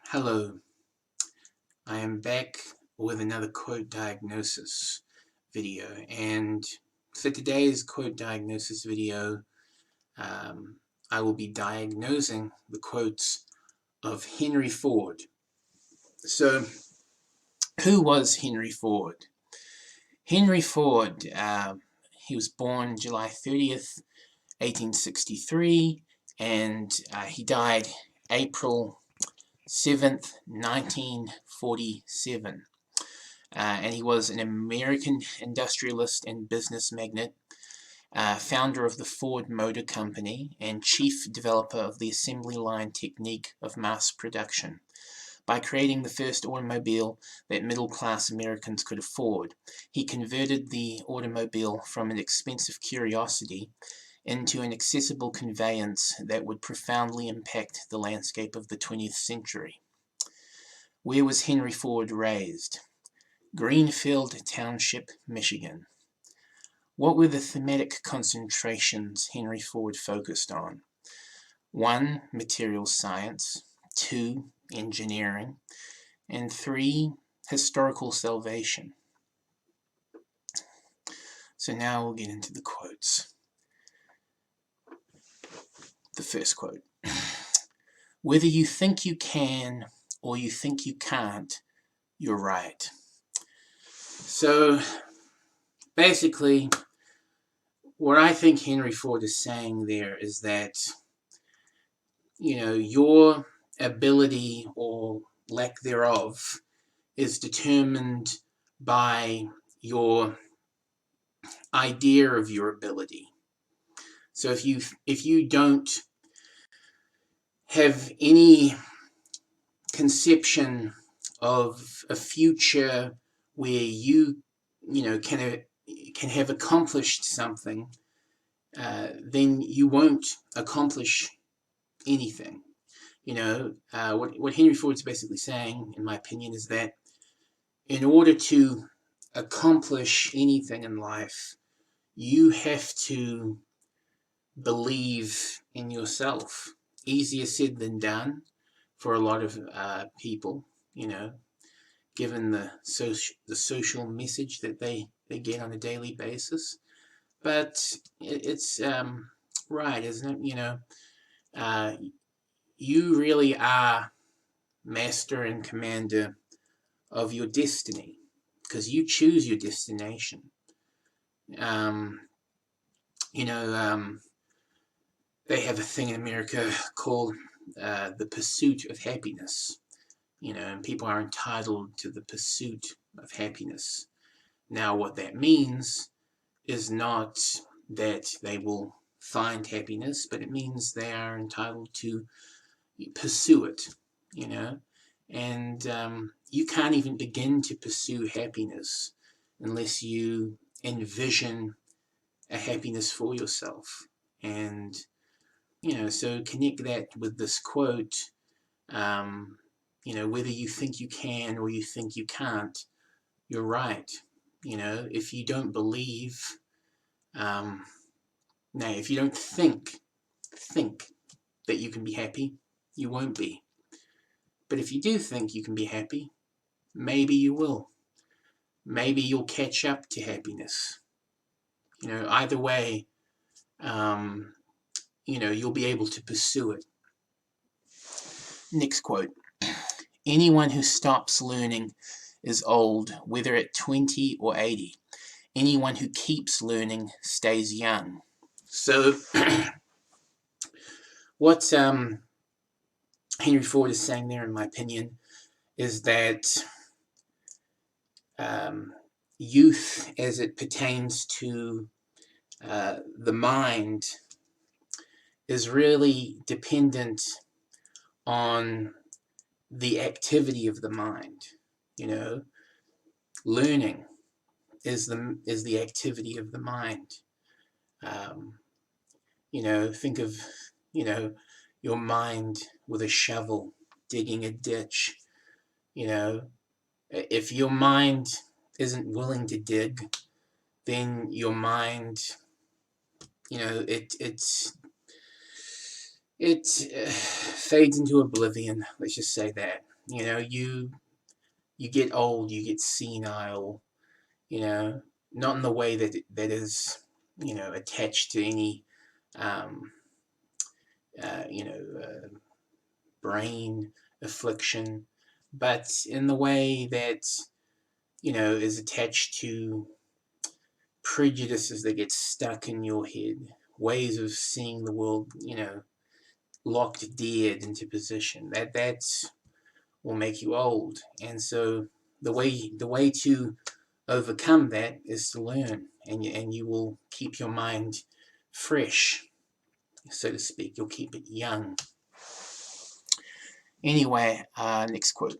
Hello, I am back with another quote diagnosis video, and for today's quote diagnosis video, I will be diagnosing the quotes of Henry Ford. So, who was Henry Ford? Henry Ford, he was born July 30th, 1863, and he died April 7th, 1947. And he was an American industrialist and business magnate, founder of the Ford Motor Company, and chief developer of the assembly line technique of mass production. By creating the first automobile that middle-class Americans could afford, he converted the automobile from an expensive curiosity into an accessible conveyance that would profoundly impact the landscape of the 20th century. Where was Henry Ford raised? Greenfield Township, Michigan. What were the thematic concentrations Henry Ford focused on? 1. Material science. 2. Engineering. And 3. Historical salvation. So now we'll get into the quotes. The first quote. Whether you think you can or you think you can't, you're right. So basically, what I think Henry Ford is saying there is that, your ability or lack thereof is determined by your idea of your ability. So if you don't have any conception of a future where you can have accomplished something, then you won't accomplish anything. What Henry Ford's basically saying, in my opinion, is that in order to accomplish anything in life, you have to believe in yourself. Easier said than done for a lot of people, given the social message that they get on a daily basis. But it's right, isn't it? You really are master and commander of your destiny, because you choose your destination. They have a thing in America called the pursuit of happiness, and people are entitled to the pursuit of happiness. Now, what that means is not that they will find happiness, but it means they are entitled to pursue it, and you can't even begin to pursue happiness unless you envision a happiness for yourself. And so connect that with this quote, whether you think you can or you think you can't, you're right. If you don't believe, if you don't think that you can be happy, you won't be. But if you do think you can be happy, maybe you will. Maybe you'll catch up to happiness. Either way, you'll be able to pursue it. Next quote. Anyone who stops learning is old, whether at 20 or 80. Anyone who keeps learning stays young. So, what Henry Ford is saying there, in my opinion, is that youth, as it pertains to the mind, is really dependent on the activity of the mind. Learning is the activity of the mind. Think of your mind with a shovel digging a ditch. If your mind isn't willing to dig, then your mind, it fades into oblivion. Let's just say that. you get old, you get senile, not in the way that is, attached to any, um, uh, you know, uh, brain affliction, but in the way that, is attached to prejudices that get stuck in your head, ways of seeing the world, locked dead into position. That's will make you old. And so the way to overcome that is to learn, and you will keep your mind fresh, so to speak. You'll keep it young. Anyway, next quote.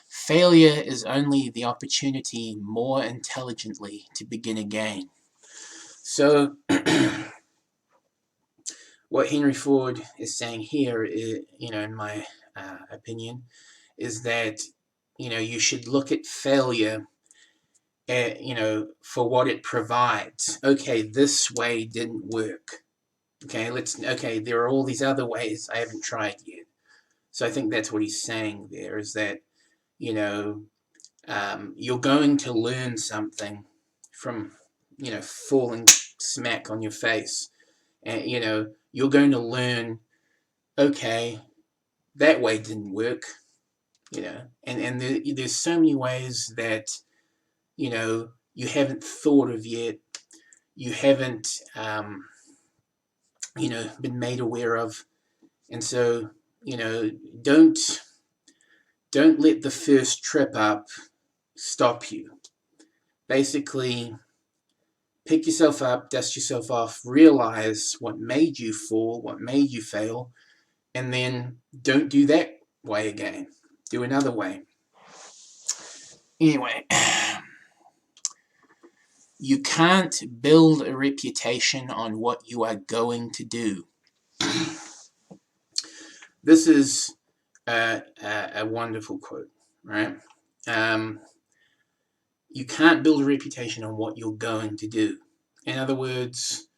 Failure is only the opportunity more intelligently to begin again. So, what Henry Ford is saying here, in my opinion, is that, you should look at failure, for what it provides. Okay, this way didn't work. Okay, there are all these other ways I haven't tried yet. So I think that's what he's saying there, is that, you're going to learn something from, falling smack on your face. And, you're going to learn, okay, that way didn't work, and there's so many ways that, you haven't thought of yet, you haven't, been made aware of. And so, don't let the first trip up stop you. Basically, pick yourself up, dust yourself off, realize what made you fall, what made you fail, and then don't do that way again. Do another way. Anyway, you can't build a reputation on what you are going to do. This is a wonderful quote, right? You can't build a reputation on what you're going to do. In other words,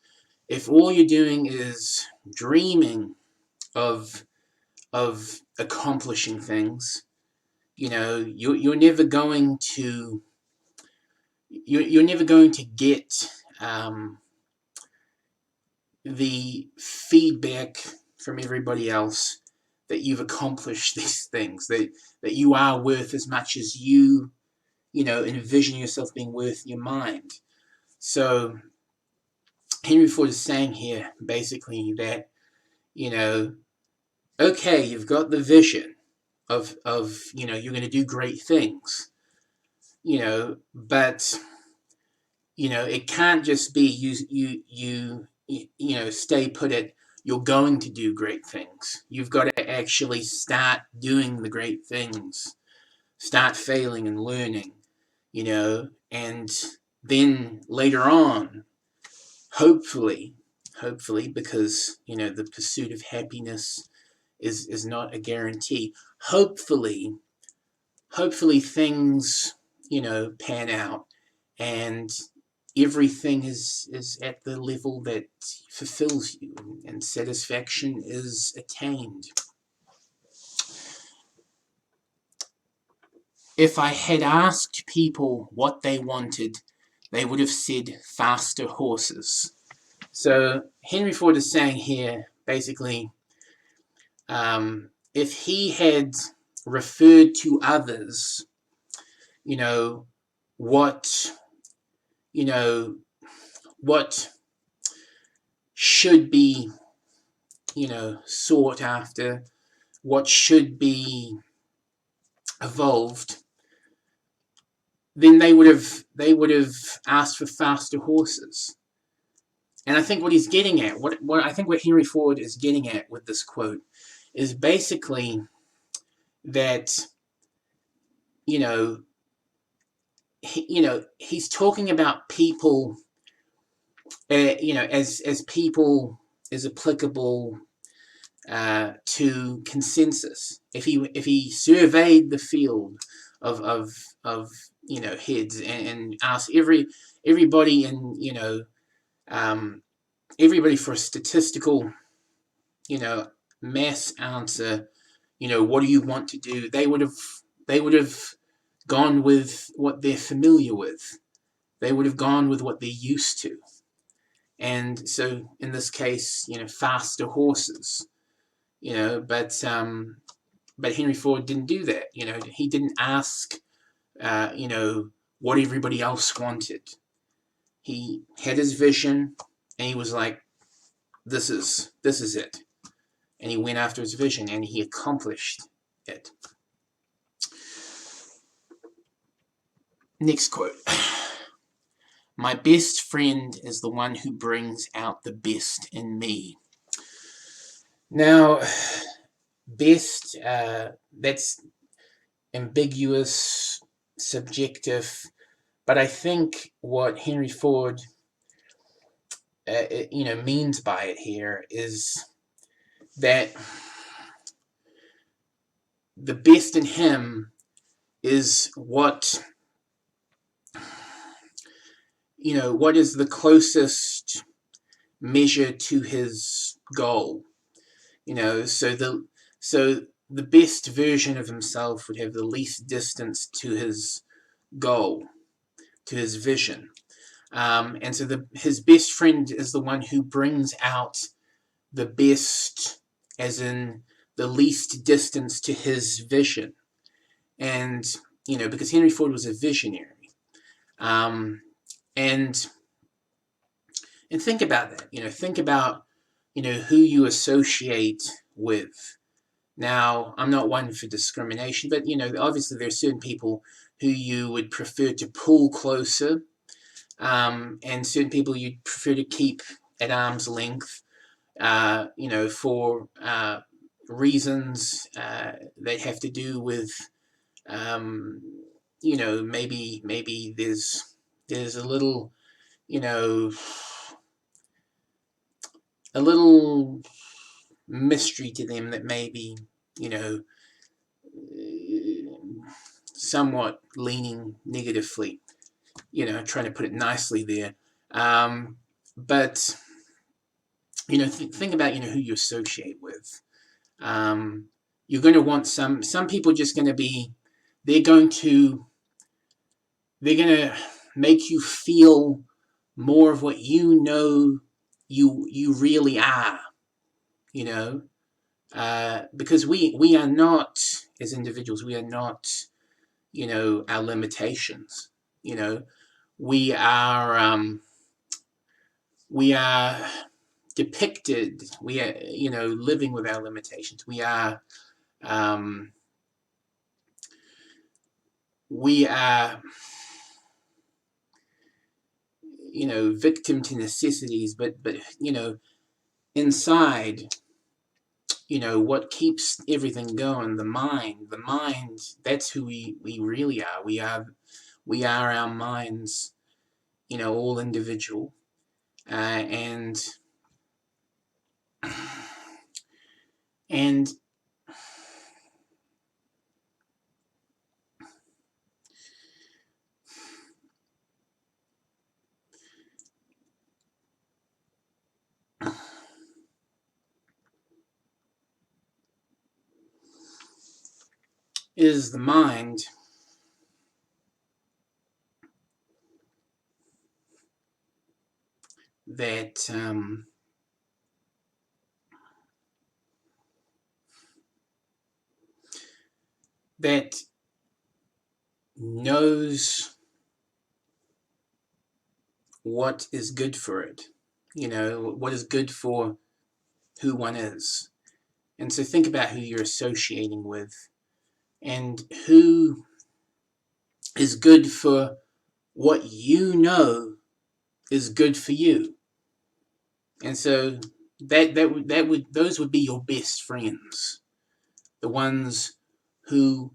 if all you're doing is dreaming of accomplishing things, you're never going to get the feedback from everybody else that you've accomplished these things, that you are worth as much as you envision yourself being worth in your mind. So Henry Ford is saying here basically that, okay, you've got the vision of you're going to do great things, but it can't just be you stay put at you're going to do great things. You've got to actually start doing the great things, start failing and learning, and then later on, hopefully, because the pursuit of happiness is not a guarantee. Hopefully things pan out, and everything is at the level that fulfills you, and satisfaction is attained. If I had asked people what they wanted, they would have said faster horses. So Henry Ford is saying here, basically, if he had referred to others, what should be, sought after, what should be evolved, then they would have asked for faster horses. And I think what he's getting at, what Henry Ford is getting at with this quote, is basically that, he's talking about people, as people is applicable to consensus. If he surveyed the field of heads, and asked everybody in everybody for a statistical mass answer what do you want to do? They would have gone with what they're familiar with. They would have gone with what they're used to. And so in this case, faster horses. But Henry Ford didn't do that. He didn't ask, what everybody else wanted. He had his vision, and he was like, this is it. And he went after his vision, and he accomplished it. Next quote. My best friend is the one who brings out the best in me. Now, best, that's ambiguous, subjective, but I think what Henry Ford, means by it here is that the best in him is what is the closest measure to his goal. So the best version of himself would have the least distance to his goal, to his vision. And so his best friend is the one who brings out the best, as in the least distance to his vision. And, because Henry Ford was a visionary. And think about that. Think about, who you associate with. Now, I'm not one for discrimination, but, obviously there are certain people who you would prefer to pull closer, and certain people you'd prefer to keep at arm's length, for reasons that have to do with, maybe there's a little, a little mystery to them that may be, somewhat leaning negatively, trying to put it nicely there. But, think about, who you associate with. You're going to want some people just going to be, they're going to make you feel more of what you really are, because we are not, as individuals, we are not, our limitations. We are depicted. We are, living with our limitations. We are, victim to necessities, but inside, what keeps everything going, the mind, that's who we really are. We are our minds, all individual, and is the mind that that knows what is good for it, what is good for who one is. And so think about who you're associating with, and who is good for what is good for you. And so those would be your best friends, the ones who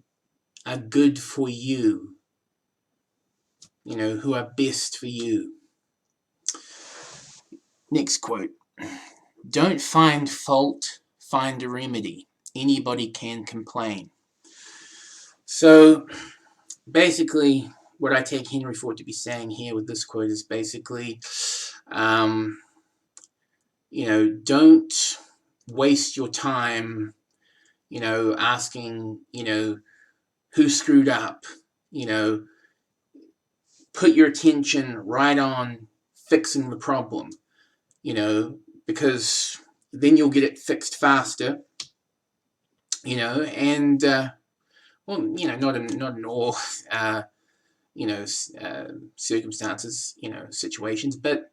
are good for you, who are best for you. Next quote. Don't find fault, find a remedy. Anybody can complain. So basically, what I take Henry Ford to be saying here with this quote is basically, don't waste your time, asking, who screwed up, put your attention right on fixing the problem, because then you'll get it fixed faster, and, well, not in all, circumstances, situations, but,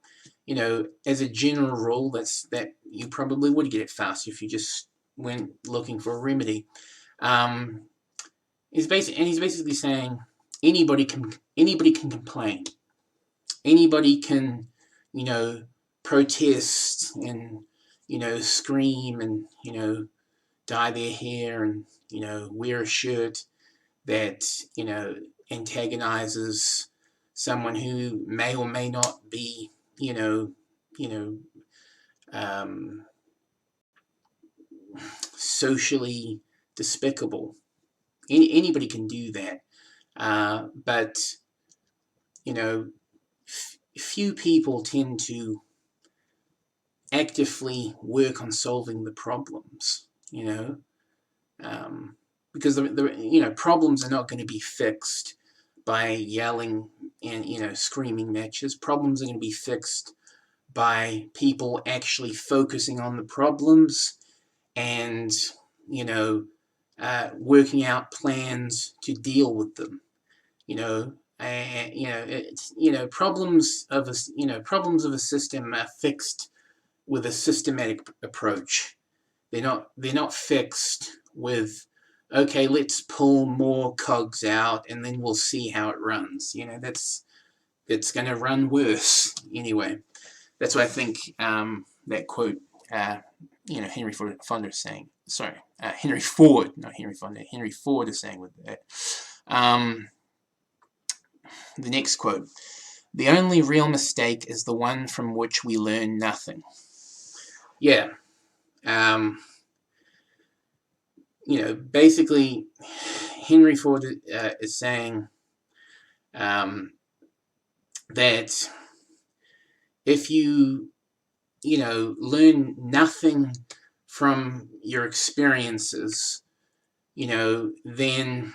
as a general rule, that you probably would get it faster if you just went looking for a remedy. He's basically saying anybody can complain, anybody can, protest and, scream and, dye their hair and, wear a shirt that, antagonizes someone who may or may not be, um, socially despicable. Anybody can do that. But, few people tend to actively work on solving the problems, because problems are not going to be fixed by yelling and, screaming matches. Problems are going to be fixed by people actually focusing on the problems and, working out plans to deal with them. Problems of a system are fixed with a systematic approach. They're not fixed with, okay, let's pull more cogs out and then we'll see how it runs. It's going to run worse anyway. That's what I think that quote, Henry Fonda is saying. Sorry, Henry Ford, not Henry Fonda. Henry Ford is saying with that. The next quote: "The only real mistake is the one from which we learn nothing." Yeah. Basically, Henry Ford is saying that if you, learn nothing from your experiences, then,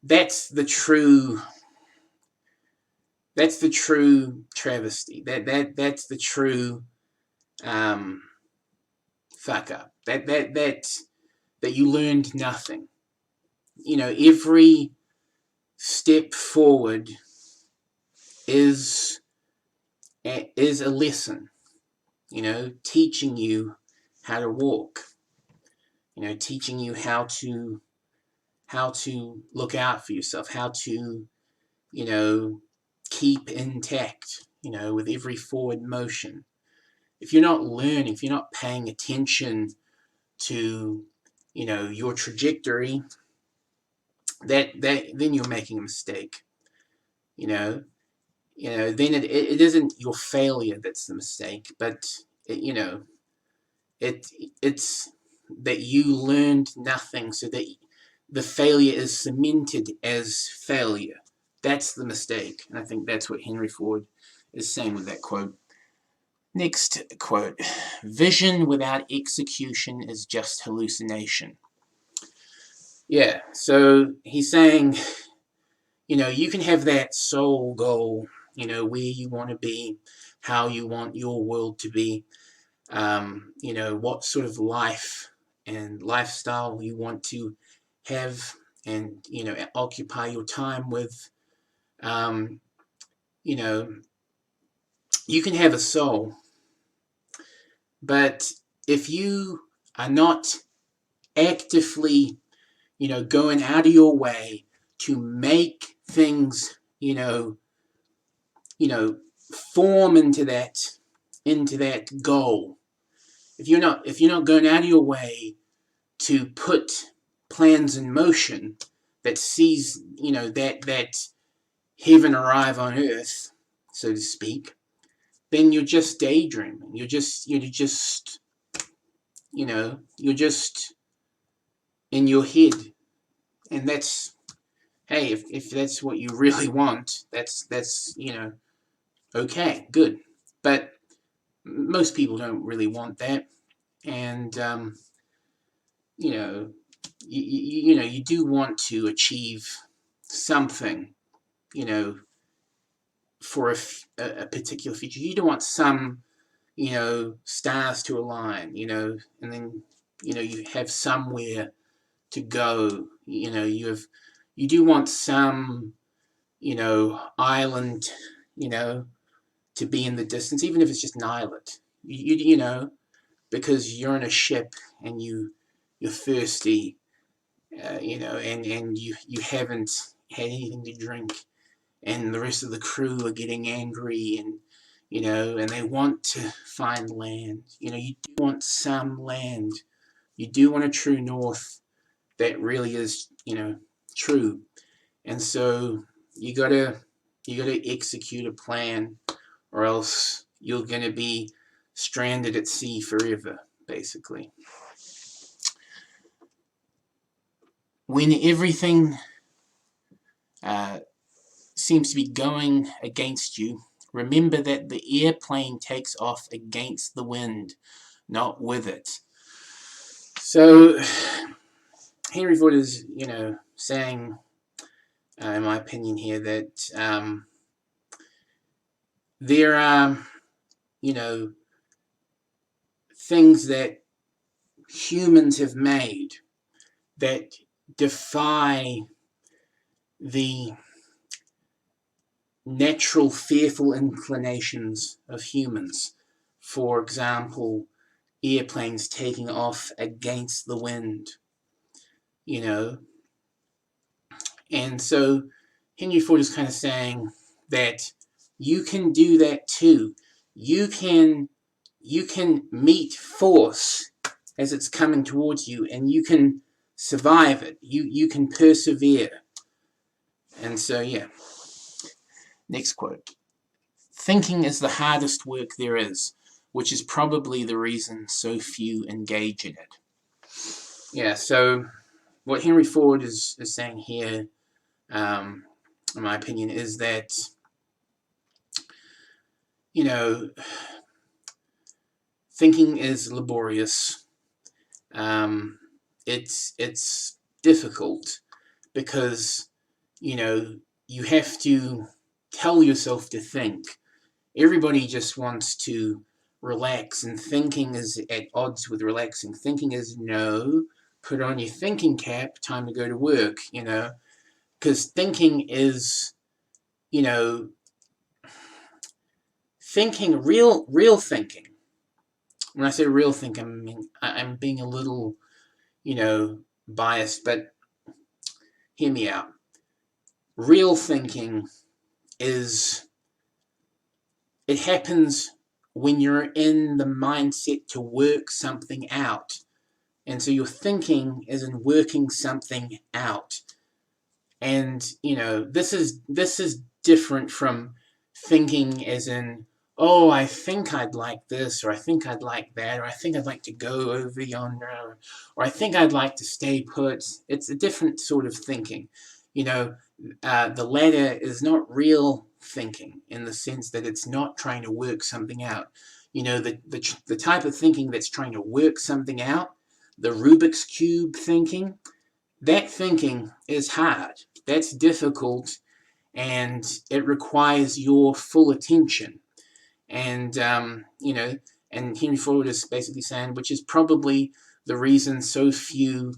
that's the true travesty. That's the true fuck up. That you learned nothing. Every step forward is a lesson, teaching you how to walk, teaching you how to look out for yourself, how to, keep intact, with every forward motion. If you're not learning, if you're not paying attention to, your trajectory, then you're making a mistake. Then it isn't your failure that's the mistake, but it's that you learned nothing, so that the failure is cemented as failure. That's the mistake, and I think that's what Henry Ford is saying with that quote. Next quote: "Vision without execution is just hallucination." Yeah, so he's saying, you can have that soul goal, where you want to be, how you want your world to be, what sort of life and lifestyle you want to have and, occupy your time with. You can have a soul, but if you are not actively, going out of your way to make things, form into that goal. If you're not going out of your way to put plans in motion that sees, that heaven arrive on earth, so to speak, then you're just daydreaming. You're just in your head, and that's, hey, if that's what you really want, that's okay, good. But most people don't really want that. And you know, you do want to achieve something, you know, for a particular future. You do want some, stars to align, and then, you have somewhere to go. You do want some, island, to be in the distance, even if it's just an islet. Because you're in a ship and you're thirsty, and you haven't had anything to drink, and the rest of the crew are getting angry, and they want to find land. You do want some land. You do want a true north that really is, true. And so you gotta execute a plan, or else you're gonna be stranded at sea forever, basically. When everything seems to be going against you, remember that the airplane takes off against the wind, not with it. So Henry Ford is, saying, in my opinion here, that there are, things that humans have made that defy the natural fearful inclinations of humans. For example, airplanes taking off against the wind, And so Henry Ford is kind of saying that you can do that too. You can meet force as it's coming towards you, and you can survive it. You can persevere. And so, yeah. Next quote. Thinking is the hardest work there is, which is probably the reason so few engage in it. Yeah, so what Henry Ford is saying here, in my opinion, is that, thinking is laborious. It's difficult because, you have to tell yourself to think. Everybody just wants to relax, and thinking is at odds with relaxing. Thinking is, no, put on your thinking cap, time to go to work, because thinking is, thinking, real thinking. When I say real thinking, I'm being a little, biased, but hear me out. Real thinking is, it happens when you're in the mindset to work something out. And so your thinking is in working something out. And, this is different from thinking as in, oh, I think I'd like this, or I think I'd like that, or I think I'd like to go over yonder, or I think I'd like to stay put. It's a different sort of thinking. The latter is not real thinking, in the sense that it's not trying to work something out. The type of thinking that's trying to work something out, the Rubik's Cube thinking, that thinking is hard. That's difficult, and it requires your full attention. And, and Henry Ford is basically saying, which is probably the reason so few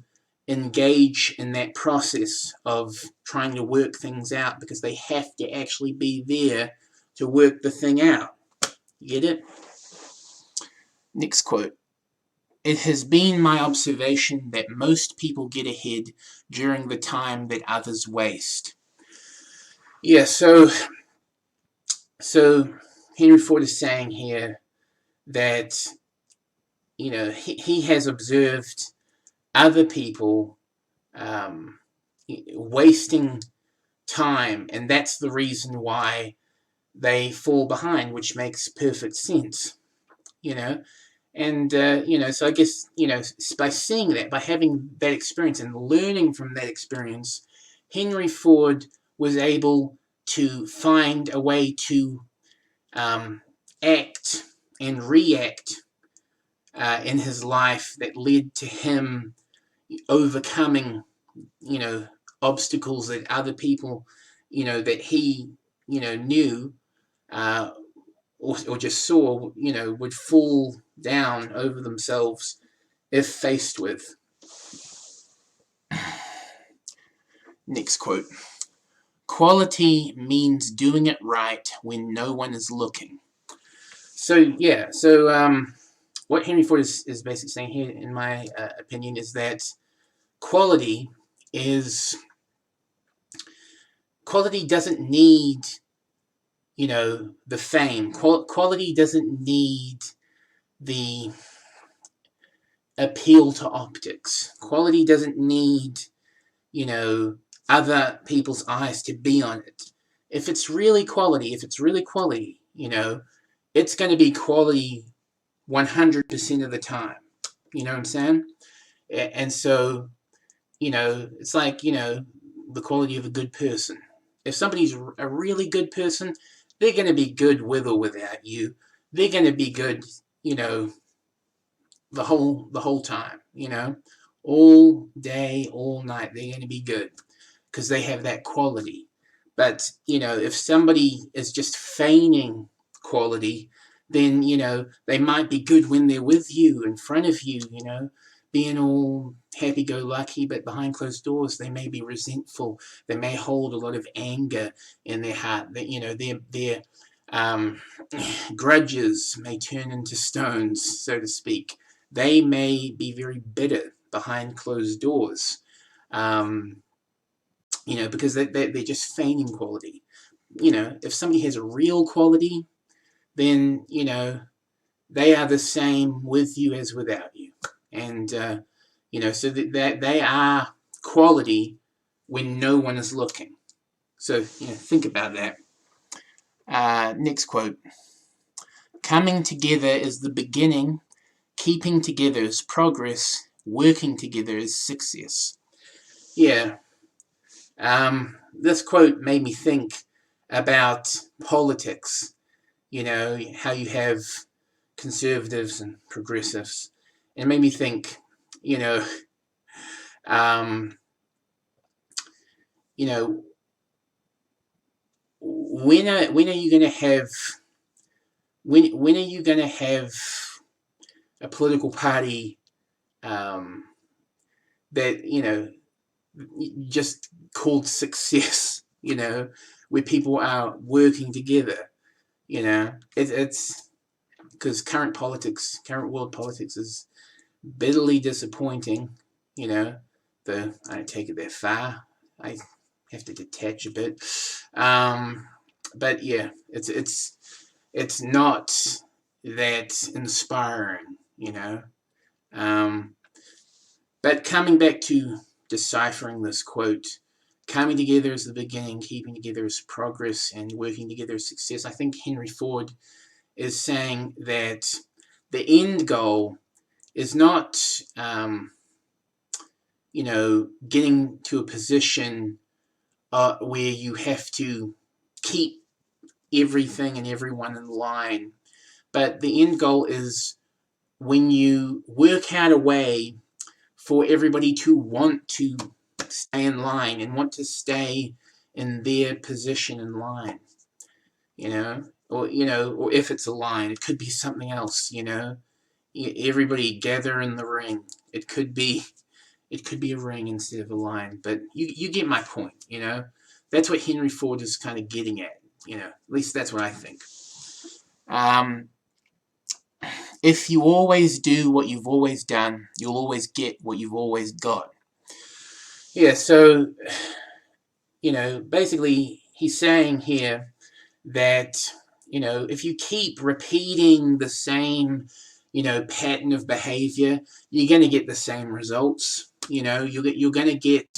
engage in that process of trying to work things out, because they have to actually be there to work the thing out. You get it? Next quote. It has been my observation that most people get ahead during the time that others waste. Yeah, so Henry Ford is saying here that, he has observed other people wasting time, and that's the reason why they fall behind, which makes perfect sense, And, so I guess, by seeing that, by having that experience and learning from that experience, Henry Ford was able to find a way to act and react in his life that led to him overcoming, obstacles that other people, that he, knew, or just saw, would fall down over themselves if faced with. Next quote. Quality means doing it right when no one is looking. So what Henry Ford is basically saying here, in my opinion, is that quality doesn't need, the fame. Quality doesn't need the appeal to optics. Quality doesn't need, other people's eyes to be on it. If it's really quality, it's going to be quality 100% of the time. You know what I'm saying? And so, it's like, the quality of a good person. If somebody's a really good person, they're going to be good with or without you. They're going to be good, the whole time, all day, all night. They're going to be good because they have that quality. But, if somebody is just feigning quality, then, they might be good when they're with you, in front of you, being all happy-go-lucky, but behind closed doors, they may be resentful. They may hold a lot of anger in their heart. That, their grudges may turn into stones, so to speak. They may be very bitter behind closed doors, because they're just feigning quality. If somebody has a real quality, then, they are the same with you as without you. And, so that they are quality when no one is looking. So, think about that. Next quote. Coming together is the beginning. Keeping together is progress. Working together is success. Yeah. This quote made me think about politics. How you have conservatives and progressives. It made me think, um, when are you going to have when are you going to have a political party that just called success, where people are working together. It's because current world politics is bitterly disappointing. I don't take it that far. I have to detach a bit. But yeah, it's not that inspiring, But coming back to deciphering this quote, coming together is the beginning, keeping together is progress, and working together is success. I think Henry Ford is saying that the end goal is not, getting to a position where you have to keep everything and everyone in line. But the end goal is when you work out a way for everybody to want to stay in line and want to stay in their position in line, or if it's a line, it could be something else, everybody gather in the ring. It could be a ring instead of a line, but you get my point, That's what Henry Ford is kind of getting at, at least that's what I think. If you always do what you've always done, you'll always get what you've always got. Yeah, so, basically he's saying here that, if you keep repeating the same, pattern of behavior, you're going to get the same results. You're going to get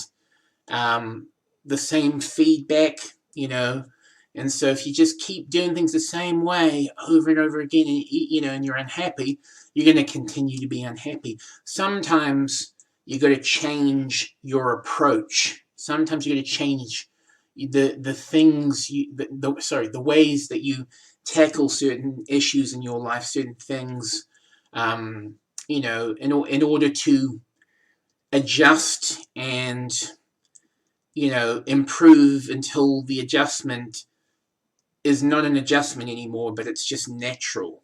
the same feedback, And so if you just keep doing things the same way over and over again, and you're unhappy, you're going to continue to be unhappy. Sometimes you got to change your approach. Sometimes you got to change the things the ways that you tackle certain issues in your life, certain things. in order to adjust and, improve until the adjustment is not an adjustment anymore, but it's just natural,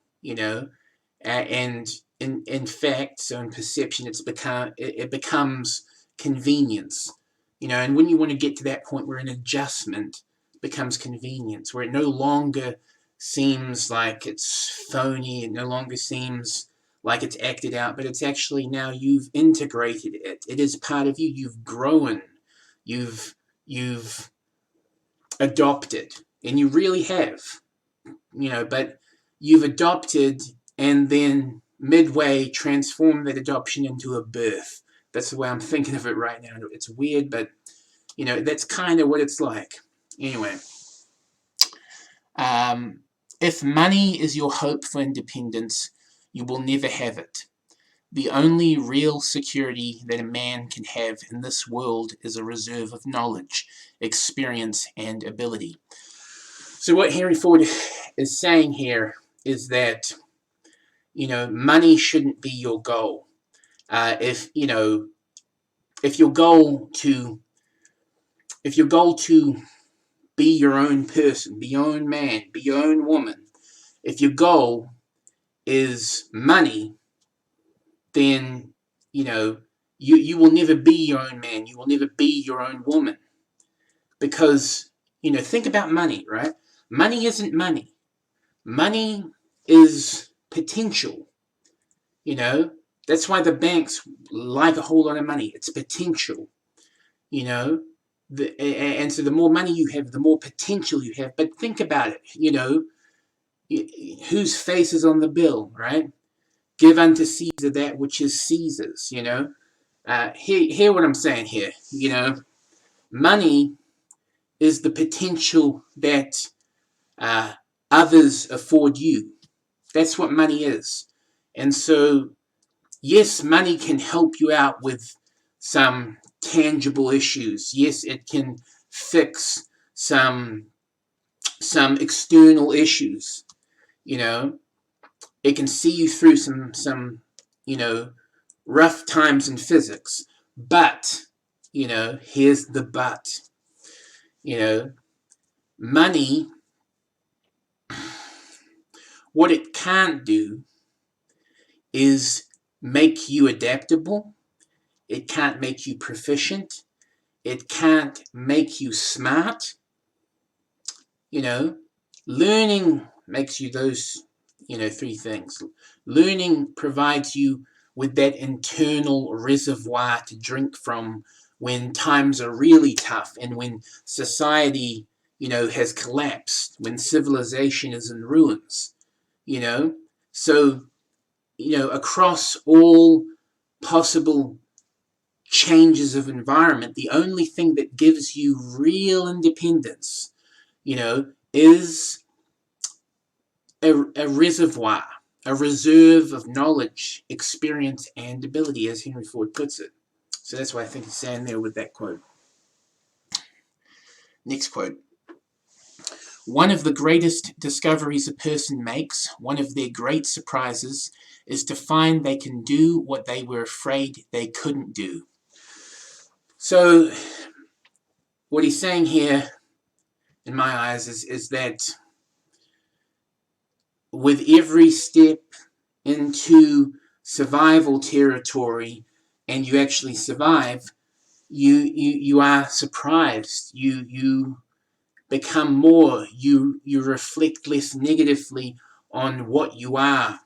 and in fact, so in perception, it becomes convenience, and when you want to get to that point where an adjustment becomes convenience, where it no longer seems like it's phony, it no longer seems like it's acted out, but it's actually now you've integrated it. It is part of you. You've grown. You've adopted, and you really have, but you've adopted and then midway transformed that adoption into a birth. That's the way I'm thinking of it right now. It's weird, but, that's kind of what it's like. Anyway, if money is your hope for independence, you will never have it. The only real security that a man can have in this world is a reserve of knowledge, experience, and ability. So what Henry Ford is saying here is that, money shouldn't be your goal. If your goal to be your own person, be your own man, be your own woman, if your goal is money, then, you will never be your own man. You will never be your own woman. Because, think about money, right? Money isn't money. Money is potential. That's why the banks like a whole lot of money. It's potential. And so the more money you have, the more potential you have. But think about it. Whose face is on the bill, right? Give unto Caesar that which is Caesar's. Hear what I'm saying here. Money is the potential that others afford you. That's what money is. And so, yes, money can help you out with some tangible issues. Yes, it can fix some external issues. It can see you through some rough times in physics. But, here's the but. Money, what it can't do is make you adaptable. It can't make you proficient. It can't make you smart. Learning makes you those, three things. Learning provides you with that internal reservoir to drink from when times are really tough and when society, has collapsed, when civilization is in ruins, So, across all possible changes of environment, the only thing that gives you real independence, is a reservoir, a reserve of knowledge, experience, and ability, as Henry Ford puts it. So that's what I think he's saying there with that quote. Next quote. One of the greatest discoveries a person makes, one of their great surprises, is to find they can do what they were afraid they couldn't do. So, what he's saying here, in my eyes, is that with every step into survival territory, and you actually survive, you are surprised. You become more. You reflect less negatively on what you are,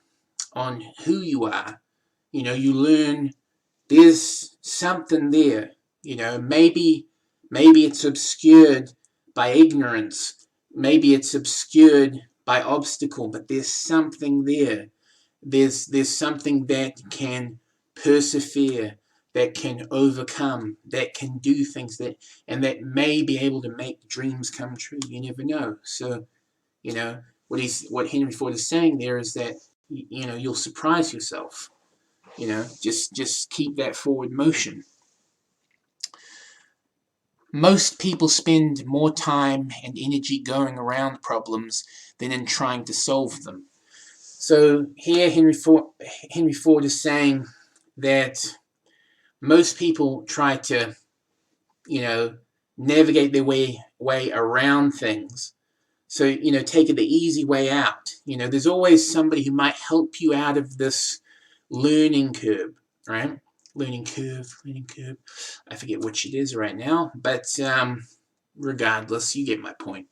on who you are. You learn there's something there. Maybe it's obscured by ignorance. Maybe it's obscured by obstacle, but there's something there. There's something that can persevere, that can overcome, that can do things and that may be able to make dreams come true. You never know. So, what Henry Ford is saying there is that you'll surprise yourself. Just keep that forward motion. Most people spend more time and energy going around problems than in trying to solve them. So here Henry Ford is saying that most people try to, navigate their way around things. So, take it the easy way out. There's always somebody who might help you out of this learning curve, right? Learning curve. I forget which it is right now, but regardless, you get my point.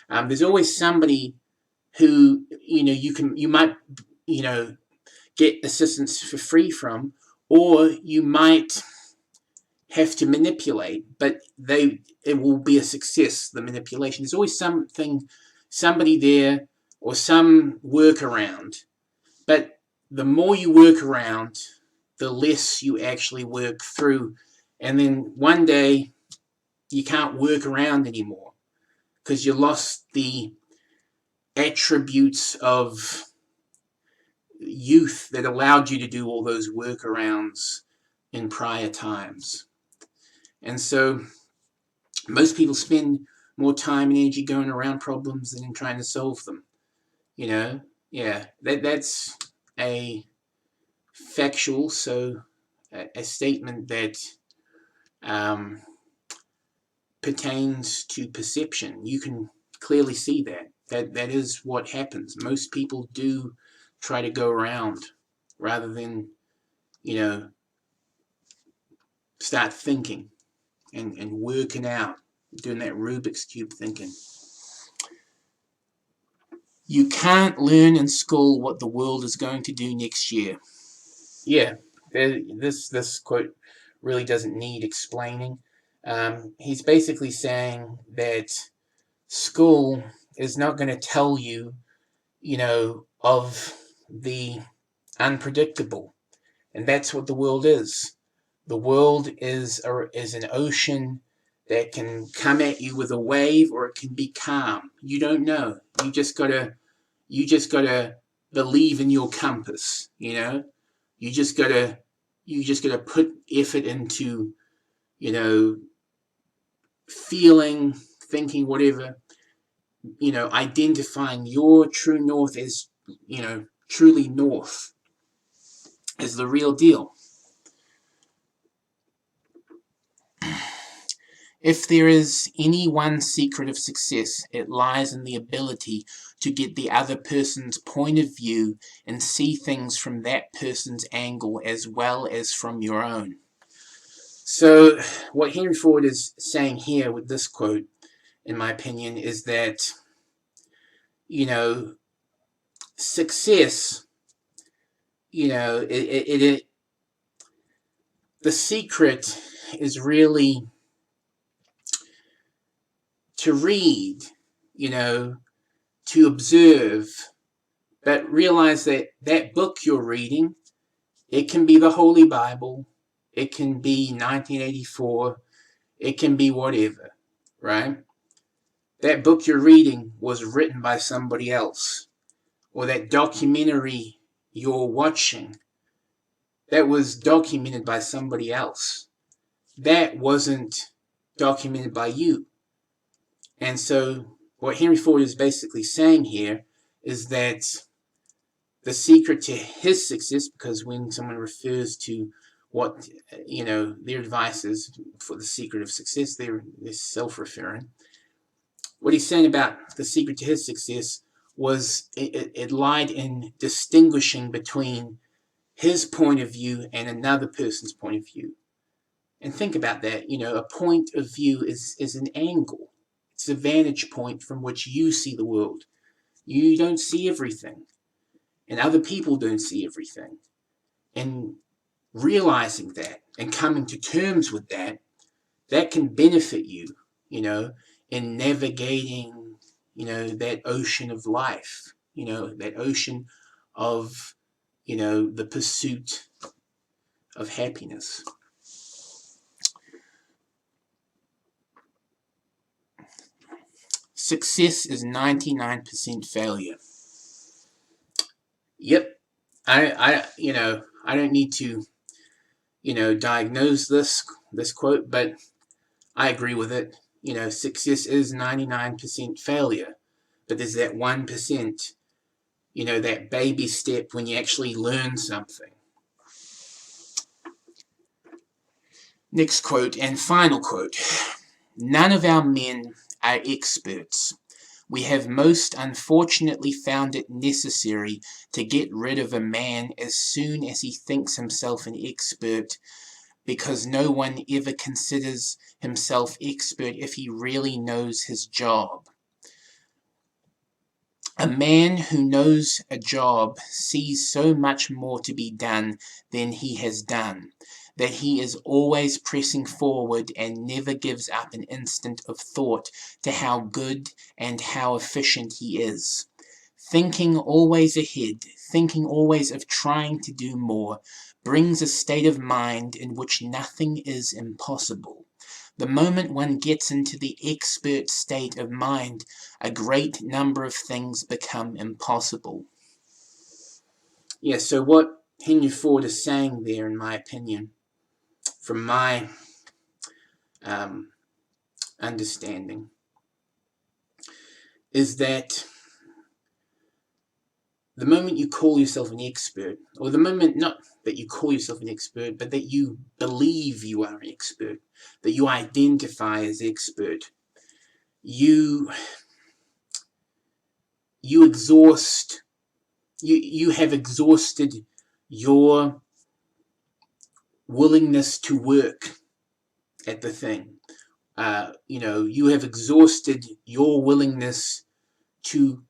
There's always somebody who, you might, get assistance for free from, or you might have to manipulate, but it will be a success, the manipulation. There's always somebody there, or some workaround. But the more you work around, the less you actually work through. And then one day, you can't work around anymore, because you lost the attributes of youth that allowed you to do all those workarounds in prior times. And so most people spend more time and energy going around problems than trying to solve them. Yeah, that's a factual, so a statement that pertains to perception. You can clearly see that is what happens. Most people do try to go around rather than, start thinking and working out, doing that Rubik's Cube thinking. You can't learn in school what the world is going to do next year. Yeah, this quote really doesn't need explaining. He's basically saying that school is not going to tell you, of the unpredictable. And that's what the world is. The world is an ocean that can come at you with a wave, or it can be calm. You don't know. You just gotta believe in your compass. You just gotta put effort into, feeling, thinking, whatever. Identifying your true north as, truly north, as the real deal. If there is any one secret of success, it lies in the ability to get the other person's point of view and see things from that person's angle as well as from your own. So what Henry Ford is saying here with this quote, in my opinion, is that, success, the secret is really to read, to observe, but realize that that book you're reading, it can be the Holy Bible, it can be 1984, it can be whatever, right? That book you're reading was written by somebody else. Or that documentary you're watching, that was documented by somebody else. That wasn't documented by you. And so what Henry Ford is basically saying here is that the secret to his success, because when someone refers to what, their advice is for the secret of success, they're self-referring. What he's saying about the secret to his success was it lied in distinguishing between his point of view and another person's point of view. And think about that. A point of view is an angle. It's a vantage point from which you see the world. You don't see everything, and other people don't see everything. And realizing that and coming to terms with that can benefit you, in navigating, that ocean of life, that ocean of, the pursuit of happiness. Success is 99% failure. Yep. I don't need to, diagnose this quote, but I agree with it. Success is 99% failure, but there's that 1% that baby step when you actually learn something. Next quote and final quote. None of our men are experts. We have most unfortunately found it necessary to get rid of a man as soon as he thinks himself an expert, because no one ever considers himself expert if he really knows his job. A man who knows a job sees so much more to be done than he has done, that he is always pressing forward and never gives up an instant of thought to how good and how efficient he is. Thinking always ahead, thinking always of trying to do more, brings a state of mind in which nothing is impossible. The moment one gets into the expert state of mind, a great number of things become impossible. Yeah, so what Henry Ford is saying there, in my opinion, from my understanding, is that the moment you call yourself an expert, or the moment not that you call yourself an expert, but that you believe you are an expert, that you identify as expert, you have exhausted your willingness to work at the thing. You have exhausted your willingness to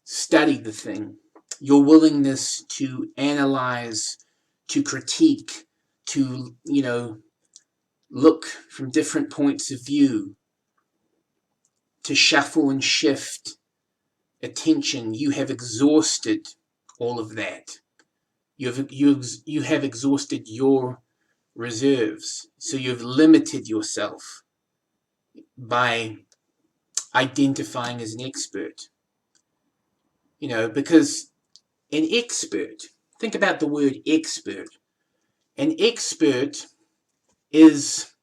study the thing, your willingness to analyze, to critique, to, look from different points of view, to shuffle and shift attention. You have exhausted all of that. You have exhausted your reserves. So you've limited yourself by identifying as an expert. Because an expert, think about the word expert. An expert it's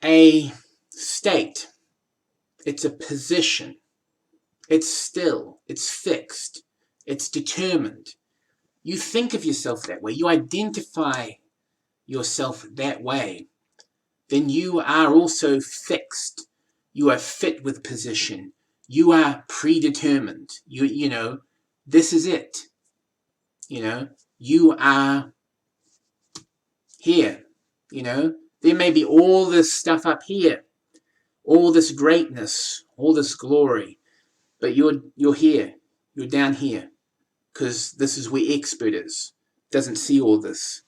a state. It's a position. It's still. It's fixed. It's determined. You think of yourself that way. You identify yourself that way. Then you are also fixed. You are fit with position. You are predetermined. This is it. You are here. There may be all this stuff up here, all this greatness, all this glory, but you're here. You're down here, because this is where expert is. Doesn't see all this.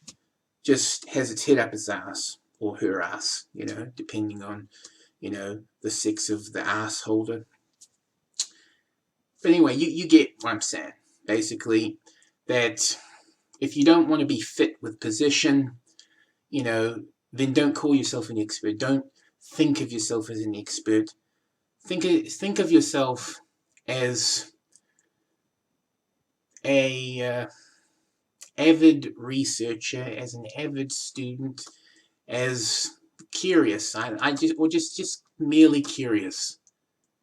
Just has its head up his ass, or her ass, depending on, the sex of the ass holder. But anyway, you get what I'm saying. Basically, that if you don't want to be fit with position, then don't call yourself an expert. Don't think of yourself as an expert. Think of yourself as a avid researcher, as an avid student, as curious. Just merely curious.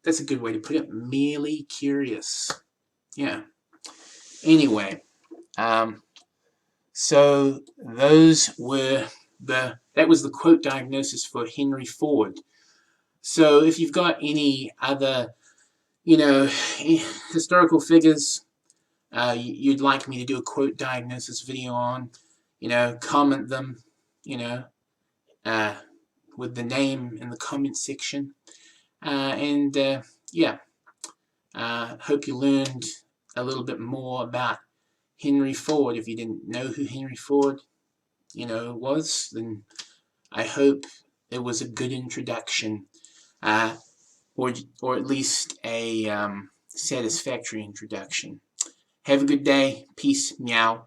That's a good way to put it. Merely curious. Yeah. Anyway, so that was the quote diagnosis for Henry Ford. So if you've got any other, historical figures you'd like me to do a quote diagnosis video on, comment them, with the name in the comment section. Hope you learned a little bit more about Henry Ford. If you didn't know who Henry Ford, was, then I hope it was a good introduction, or at least a satisfactory introduction. Have a good day. Peace. Meow.